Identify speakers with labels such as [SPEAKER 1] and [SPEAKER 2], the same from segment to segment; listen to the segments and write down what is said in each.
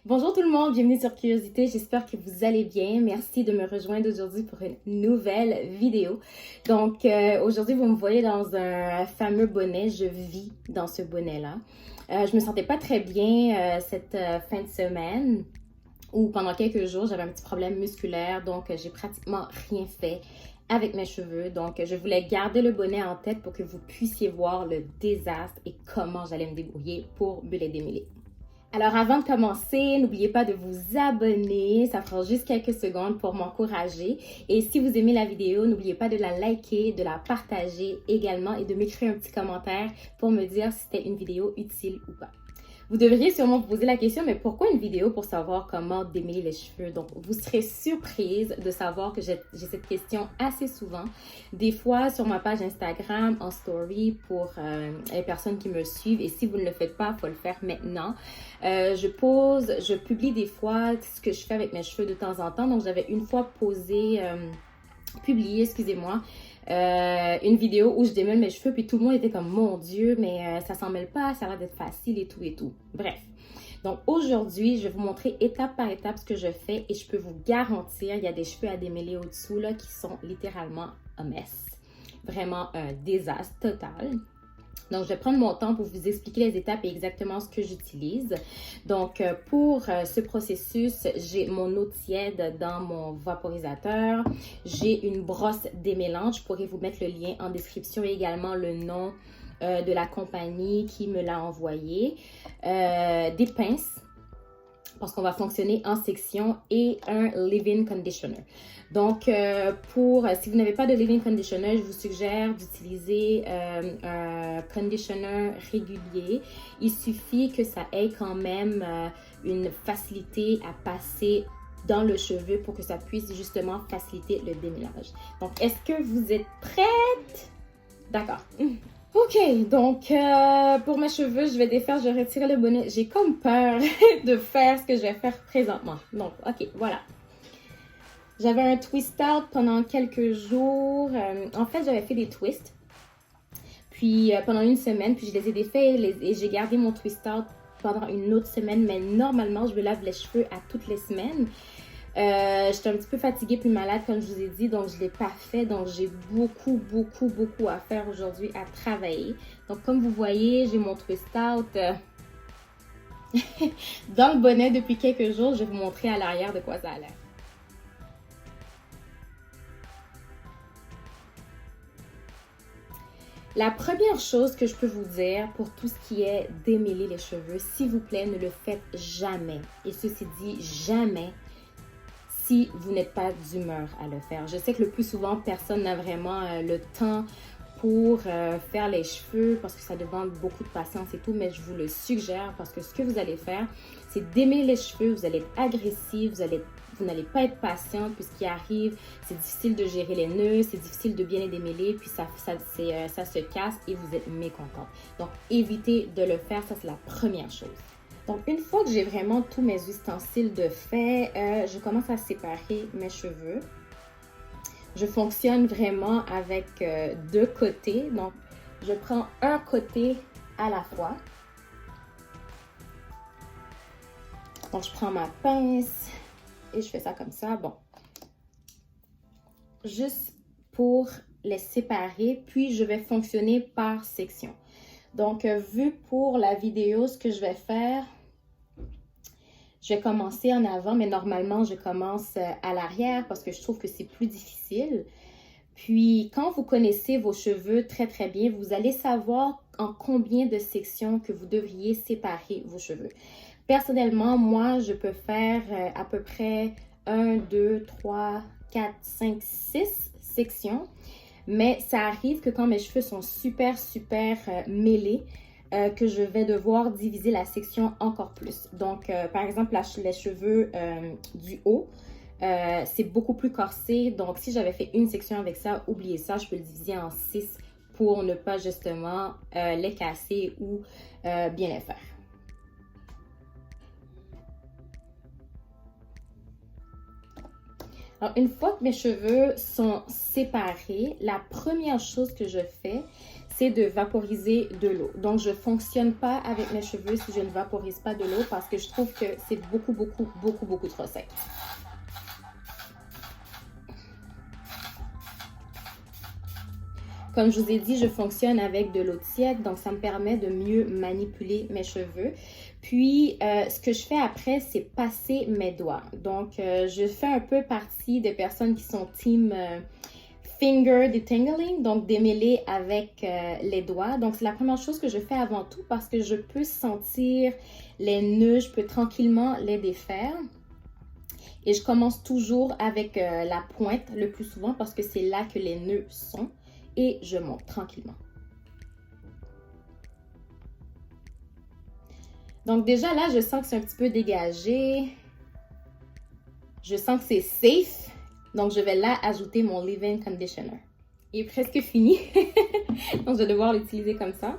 [SPEAKER 1] Bonjour tout le monde, bienvenue sur Curiosité, j'espère que vous allez bien. Merci de me rejoindre aujourd'hui pour une nouvelle vidéo. Donc aujourd'hui vous me voyez dans un fameux bonnet, je vis dans ce bonnet-là. Je me sentais pas très bien cette fin de semaine ou pendant quelques jours, j'avais un petit problème musculaire, donc j'ai pratiquement rien fait avec mes cheveux. Donc je voulais garder le bonnet en tête pour que vous puissiez voir le désastre et comment j'allais me débrouiller pour me les démêler. Alors avant de commencer, n'oubliez pas de vous abonner, ça prend juste quelques secondes pour m'encourager. Et si vous aimez la vidéo, n'oubliez pas de la liker, de la partager également et de m'écrire un petit commentaire pour me dire si c'était une vidéo utile ou pas. Vous devriez sûrement vous poser la question, mais pourquoi une vidéo pour savoir comment démêler les cheveux? Donc, vous serez surprise de savoir que j'ai cette question assez souvent. Des fois, sur ma page Instagram, en story, pour les personnes qui me suivent. Et si vous ne le faites pas, il faut le faire maintenant. Je publie des fois ce que je fais avec mes cheveux de temps en temps. Donc, j'avais une fois publié, excusez-moi, une vidéo où je démêle mes cheveux, puis tout le monde était comme, mon Dieu, mais ça s'en mêle pas, ça a l'air d'être facile et tout et tout. Bref. Donc aujourd'hui, je vais vous montrer étape par étape ce que je fais et je peux vous garantir, il y a des cheveux à démêler au-dessous là qui sont littéralement un mess. Vraiment un désastre total. Donc, je vais prendre mon temps pour vous expliquer les étapes et exactement ce que j'utilise. Donc, pour ce processus, j'ai mon eau tiède dans mon vaporisateur. J'ai une brosse démêlante. Je pourrais vous mettre le lien en description et également le nom de la compagnie qui me l'a envoyé. Des pinces, parce qu'on va fonctionner en section, et un leave-in conditioner. Donc, si vous n'avez pas de leave-in conditioner, je vous suggère d'utiliser un conditioner régulier. Il suffit que ça ait quand même une facilité à passer dans le cheveu pour que ça puisse justement faciliter le démêlage. Donc, est-ce que vous êtes prête? D'accord. Ok, donc pour mes cheveux, je vais défaire, je vais retirer le bonnet. J'ai comme peur de faire ce que je vais faire présentement. Donc, ok, voilà. J'avais un twist out pendant quelques jours. En fait, j'avais fait des twists. Puis pendant une semaine, puis je les ai défaits et j'ai gardé mon twist out pendant une autre semaine. Mais normalement, je me lave les cheveux à toutes les semaines. J'étais un petit peu fatiguée puis malade comme je vous ai dit, donc je ne l'ai pas fait. Donc j'ai beaucoup à faire aujourd'hui, à travailler. Donc comme vous voyez, j'ai mon twist out dans le bonnet depuis quelques jours. Je vais vous montrer à l'arrière de quoi ça a l'air. La première chose que je peux vous dire pour tout ce qui est démêler les cheveux, s'il vous plaît, ne le faites jamais. Et ceci dit, jamais si vous n'êtes pas d'humeur à le faire. Je sais que le plus souvent, personne n'a vraiment le temps pour faire les cheveux parce que ça demande beaucoup de patience et tout, mais je vous le suggère parce que ce que vous allez faire, c'est démêler les cheveux, vous allez être agressif, vous n'allez pas être patient, puis ce qui arrive, c'est difficile de gérer les nœuds, c'est difficile de bien les démêler, puis ça se casse et vous êtes mécontent. Donc, évitez de le faire, ça c'est la première chose. Donc, une fois que j'ai vraiment tous mes ustensiles de fait, je commence à séparer mes cheveux. Je fonctionne vraiment avec deux côtés. Donc, je prends un côté à la fois. Donc, je prends ma pince et je fais ça comme ça. Bon, juste pour les séparer, puis je vais fonctionner par section. Donc, vu pour la vidéo, ce que je vais faire, je vais commencer en avant, mais normalement, je commence à l'arrière parce que je trouve que c'est plus difficile. Puis, quand vous connaissez vos cheveux très bien, vous allez savoir en combien de sections que vous devriez séparer vos cheveux. Personnellement, moi, je peux faire à peu près 1, 2, 3, 4, 5, 6 sections. Mais ça arrive que quand mes cheveux sont super mêlés, que je vais devoir diviser la section encore plus. Donc, par exemple, les cheveux du haut, c'est beaucoup plus corsé. Donc, si j'avais fait une section avec ça, oubliez ça, je peux le diviser en 6 pour ne pas justement les casser ou bien les faire. Alors, une fois que mes cheveux sont séparés, la première chose que je fais, c'est de vaporiser de l'eau. Donc, je ne fonctionne pas avec mes cheveux si je ne vaporise pas de l'eau parce que je trouve que c'est beaucoup trop sec. Comme je vous ai dit, je fonctionne avec de l'eau tiède, donc ça me permet de mieux manipuler mes cheveux. Puis, ce que je fais après, c'est passer mes doigts. Donc, je fais un peu partie des personnes qui sont team finger detangling, donc démêler avec les doigts. Donc, c'est la première chose que je fais avant tout parce que je peux sentir les nœuds, je peux tranquillement les défaire. Et je commence toujours avec la pointe le plus souvent parce que c'est là que les nœuds sont. Et je monte tranquillement. Donc déjà là, je sens que c'est un petit peu dégagé. Je sens que c'est safe. Donc je vais là ajouter mon leave-in conditioner. Il est presque fini. Donc je vais devoir l'utiliser comme ça.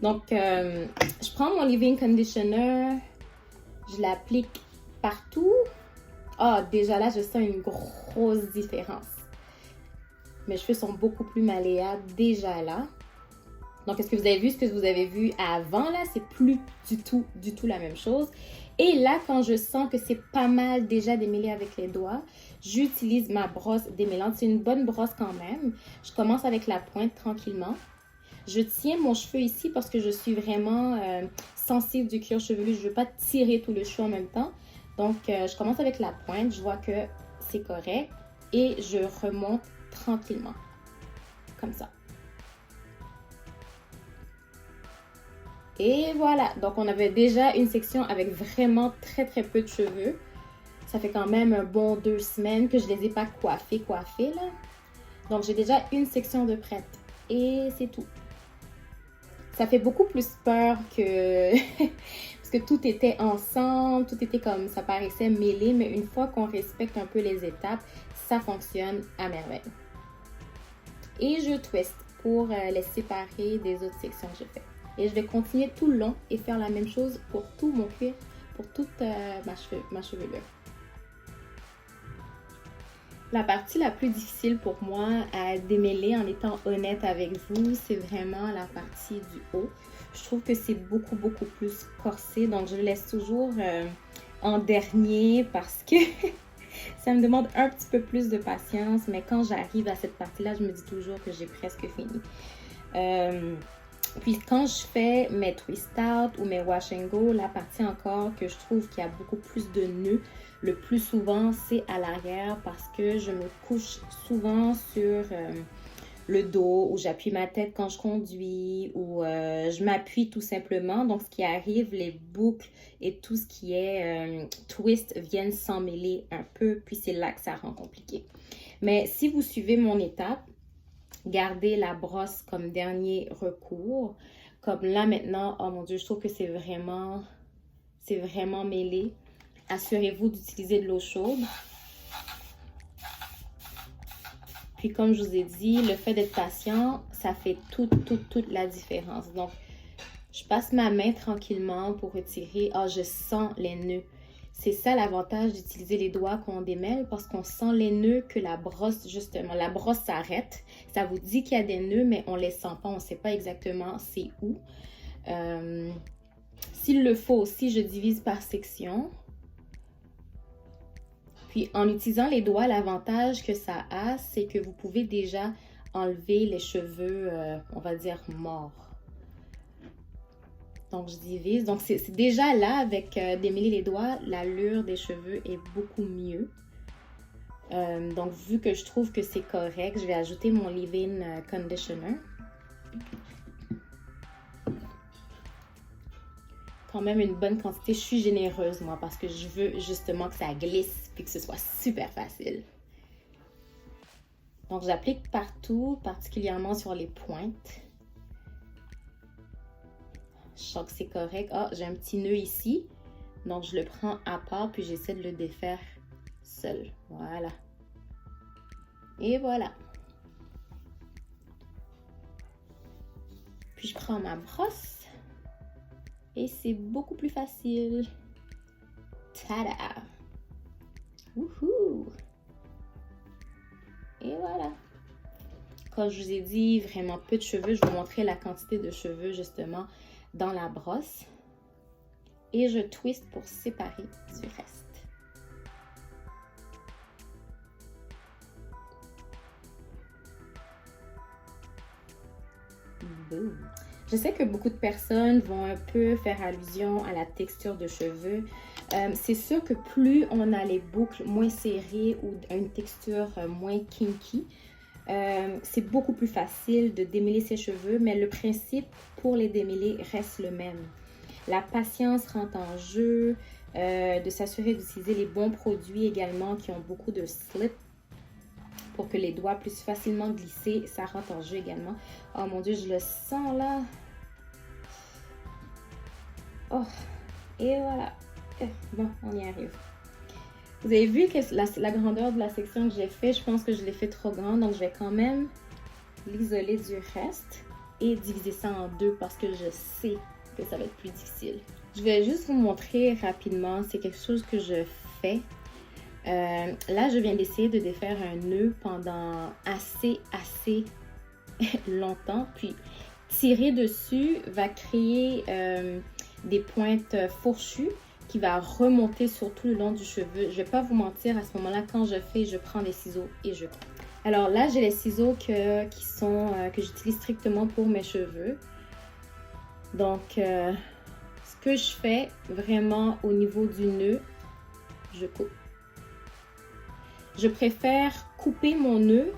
[SPEAKER 1] Donc je prends mon leave-in conditioner. Je l'applique partout. Ah, déjà là, je sens une grosse différence. Mes cheveux sont beaucoup plus malléables déjà là. Donc, est-ce que vous avez vu ce que vous avez vu avant là? C'est plus du tout la même chose. Et là, quand je sens que c'est pas mal déjà démêlé avec les doigts, j'utilise ma brosse démêlante. C'est une bonne brosse quand même. Je commence avec la pointe tranquillement. Je tiens mon cheveu ici parce que je suis vraiment sensible du cuir chevelu. Je ne veux pas tirer tout le cheveu en même temps. Donc, je commence avec la pointe. Je vois que c'est correct. Et je remonte tranquillement, comme ça. Et voilà, donc on avait déjà une section avec vraiment très peu de cheveux. Ça fait quand même un bon 2 semaines que je ne les ai pas coiffés là. Donc j'ai déjà une section de prête et c'est tout. Ça fait beaucoup plus peur que... parce que tout était ensemble, tout était comme ça paraissait mêlé, mais une fois qu'on respecte un peu les étapes, ça fonctionne à merveille. Et je twist pour les séparer des autres sections que je fais. Et je vais continuer tout le long et faire la même chose pour tout mon cuir, pour toute ma chevelure. La partie la plus difficile pour moi à démêler en étant honnête avec vous, c'est vraiment la partie du haut. Je trouve que c'est beaucoup plus corsé, donc je le laisse toujours en dernier parce que ça me demande un petit peu plus de patience, mais quand j'arrive à cette partie-là, je me dis toujours que j'ai presque fini. Puis quand je fais mes twist out ou mes wash and go, la partie encore que je trouve qu'il y a beaucoup plus de nœuds, le plus souvent c'est à l'arrière parce que je me couche souvent sur le dos ou j'appuie ma tête quand je conduis ou je m'appuie tout simplement. Donc ce qui arrive, les boucles et tout ce qui est twist viennent s'emmêler un peu, puis c'est là que ça rend compliqué. Mais si vous suivez mon étape, gardez la brosse comme dernier recours. Comme là maintenant, oh mon Dieu, je trouve que c'est vraiment mêlé. Assurez-vous d'utiliser de l'eau chaude. Puis comme je vous ai dit, le fait d'être patient, ça fait toute la différence. Donc, je passe ma main tranquillement pour retirer. Ah, je sens les nœuds. C'est ça l'avantage d'utiliser les doigts quand on démêle parce qu'on sent les nœuds que la brosse, justement, la brosse s'arrête. Ça vous dit qu'il y a des nœuds, mais on ne les sent pas, on ne sait pas exactement c'est où. S'il le faut aussi, je divise par section. Puis en utilisant les doigts, l'avantage que ça a, c'est que vous pouvez déjà enlever les cheveux, on va dire, morts. Donc, je divise. Donc, c'est déjà là, avec démêler les doigts, l'allure des cheveux est beaucoup mieux. Donc, vu que je trouve que c'est correct, je vais ajouter mon leave-in conditioner. Quand même une bonne quantité. Je suis généreuse, moi, parce que je veux justement que ça glisse et que ce soit super facile. Donc, j'applique partout, particulièrement sur les pointes. Je sens que c'est correct. Ah, j'ai un petit nœud ici. Donc, je le prends à part, puis j'essaie de le défaire seul. Voilà. Et voilà. Puis, je prends ma brosse. Et c'est beaucoup plus facile. Tada! Wouhou! Et voilà. Comme je vous ai dit, vraiment peu de cheveux. Je vais vous montrer la quantité de cheveux justement dans la brosse. Et je twist pour séparer du reste. Boom. Je sais que beaucoup de personnes vont un peu faire allusion à la texture de cheveux. C'est sûr que plus on a les boucles moins serrées ou une texture moins kinky, c'est beaucoup plus facile de démêler ses cheveux, mais le principe pour les démêler reste le même. La patience rentre en jeu, de s'assurer d'utiliser les bons produits également qui ont beaucoup de slip pour que les doigts puissent facilement glisser. Ça rentre en jeu également. Oh mon Dieu, je le sens là. Oh, et voilà. Bon, on y arrive. Vous avez vu que la grandeur de la section que j'ai fait, je pense que je l'ai fait trop grande. Donc, je vais quand même l'isoler du reste et diviser ça en deux parce que je sais que ça va être plus difficile. Je vais juste vous montrer rapidement. C'est quelque chose que je fais. Là, je viens d'essayer de défaire un nœud pendant assez longtemps. Puis, tirer dessus va créer des pointes fourchues qui va remonter sur tout le long du cheveu. Je vais pas vous mentir, à ce moment-là, quand je fais, je prends des ciseaux et je coupe. Alors là, j'ai les ciseaux que j'utilise strictement pour mes cheveux. Donc, ce que je fais vraiment au niveau du nœud, je coupe. Je préfère couper mon nœud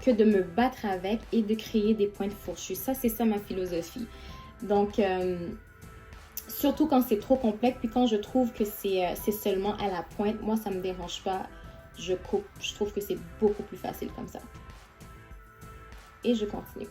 [SPEAKER 1] que de me battre avec et de créer des pointes fourchues. Ça, c'est ça ma philosophie. Donc, surtout quand c'est trop complexe, puis quand je trouve que c'est seulement à la pointe, moi, ça ne me dérange pas. Je coupe. Je trouve que c'est beaucoup plus facile comme ça. Et je continue.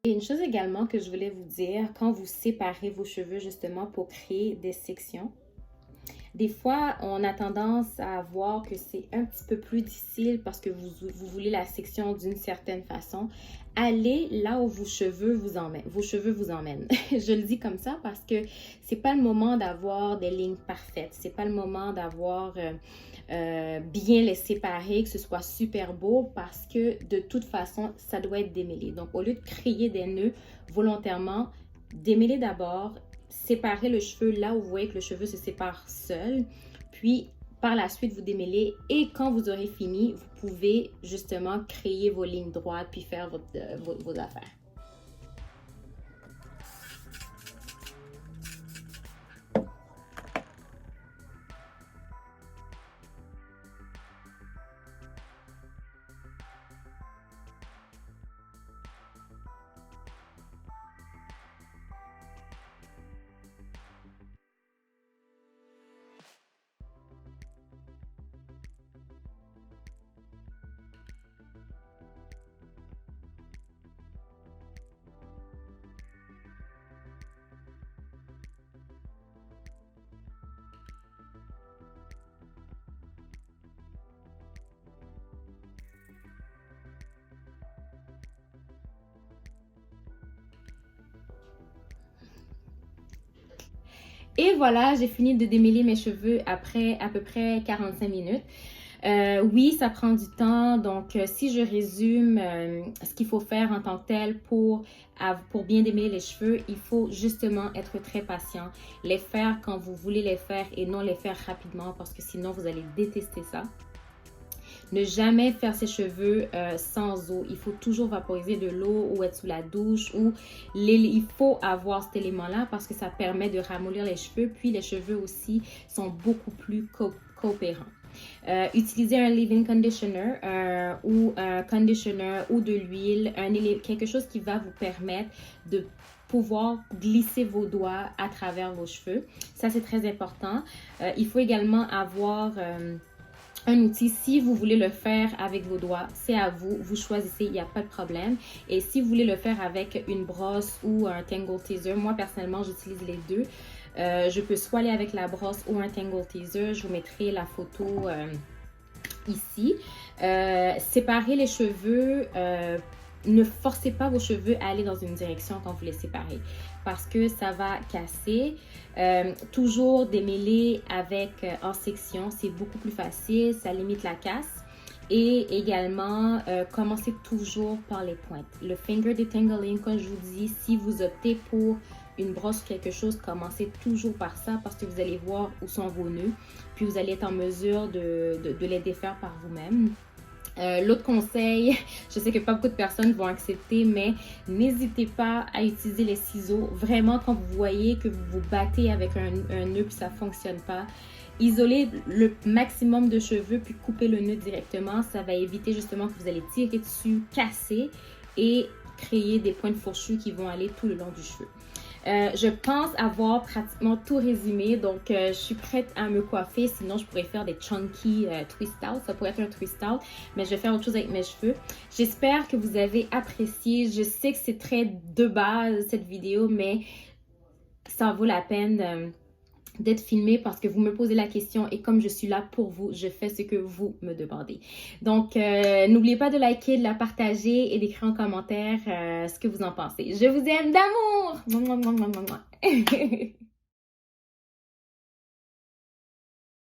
[SPEAKER 1] Et une chose également que je voulais vous dire, quand vous séparez vos cheveux justement pour créer des sections, des fois, on a tendance à voir que c'est un petit peu plus difficile parce que vous voulez la section d'une certaine façon. Allez là où vos cheveux vous emmènent. Je le dis comme ça parce que c'est pas le moment d'avoir des lignes parfaites. C'est pas le moment d'avoir bien les séparer, que ce soit super beau parce que de toute façon, ça doit être démêlé. Donc, au lieu de créer des nœuds volontairement, démêlez d'abord. Séparez le cheveu là où vous voyez que le cheveu se sépare seul. Puis, par la suite, vous démêlez. Et quand vous aurez fini, vous pouvez justement créer vos lignes droites puis faire vos affaires. Et voilà, j'ai fini de démêler mes cheveux après à peu près 45 minutes. Oui, ça prend du temps. Donc, si je résume ce qu'il faut faire en tant que tel pour bien démêler les cheveux, il faut justement être très patient. Les faire quand vous voulez les faire et non les faire rapidement parce que sinon, vous allez détester ça. Ne jamais faire ses cheveux sans eau. Il faut toujours vaporiser de l'eau ou être sous la douche. Il faut avoir cet élément-là parce que ça permet de ramollir les cheveux. Puis les cheveux aussi sont beaucoup plus coopérants. Utilisez un leave-in conditioner ou un conditioner ou de l'huile. Quelque chose qui va vous permettre de pouvoir glisser vos doigts à travers vos cheveux. Ça, c'est très important. Il faut également avoir un outil. Si vous voulez le faire avec vos doigts, c'est à vous. Vous choisissez, il n'y a pas de problème. Et si vous voulez le faire avec une brosse ou un Tangle Teezer, moi personnellement, j'utilise les deux. Je peux soit aller avec la brosse ou un Tangle Teezer. Je vous mettrai la photo ici. Séparer les cheveux. Ne forcez pas vos cheveux à aller dans une direction quand vous les séparez parce que ça va casser. Toujours démêler avec en section, c'est beaucoup plus facile, ça limite la casse. Et également, commencez toujours par les pointes. Le finger detangling, comme je vous dis, si vous optez pour une brosse ou quelque chose, commencez toujours par ça parce que vous allez voir où sont vos nœuds. Puis vous allez être en mesure de les défaire par vous-même. L'autre conseil, je sais que pas beaucoup de personnes vont accepter, mais n'hésitez pas à utiliser les ciseaux. Vraiment, quand vous voyez que vous vous battez avec un nœud et ça ne fonctionne pas, isolez le maximum de cheveux puis coupez le nœud directement. Ça va éviter justement que vous allez tirer dessus, casser et créer des pointes fourchues qui vont aller tout le long du cheveu. Je pense avoir pratiquement tout résumé, donc je suis prête à me coiffer, sinon je pourrais faire des chunky twist out, ça pourrait être un twist out, mais je vais faire autre chose avec mes cheveux. J'espère que vous avez apprécié, je sais que c'est très de base cette vidéo, mais ça vaut la peine d'être filmé parce que vous me posez la question et comme je suis là pour vous, je fais ce que vous me demandez. Donc, n'oubliez pas de liker, de la partager et d'écrire en commentaire ce que vous en pensez. Je vous aime d'amour!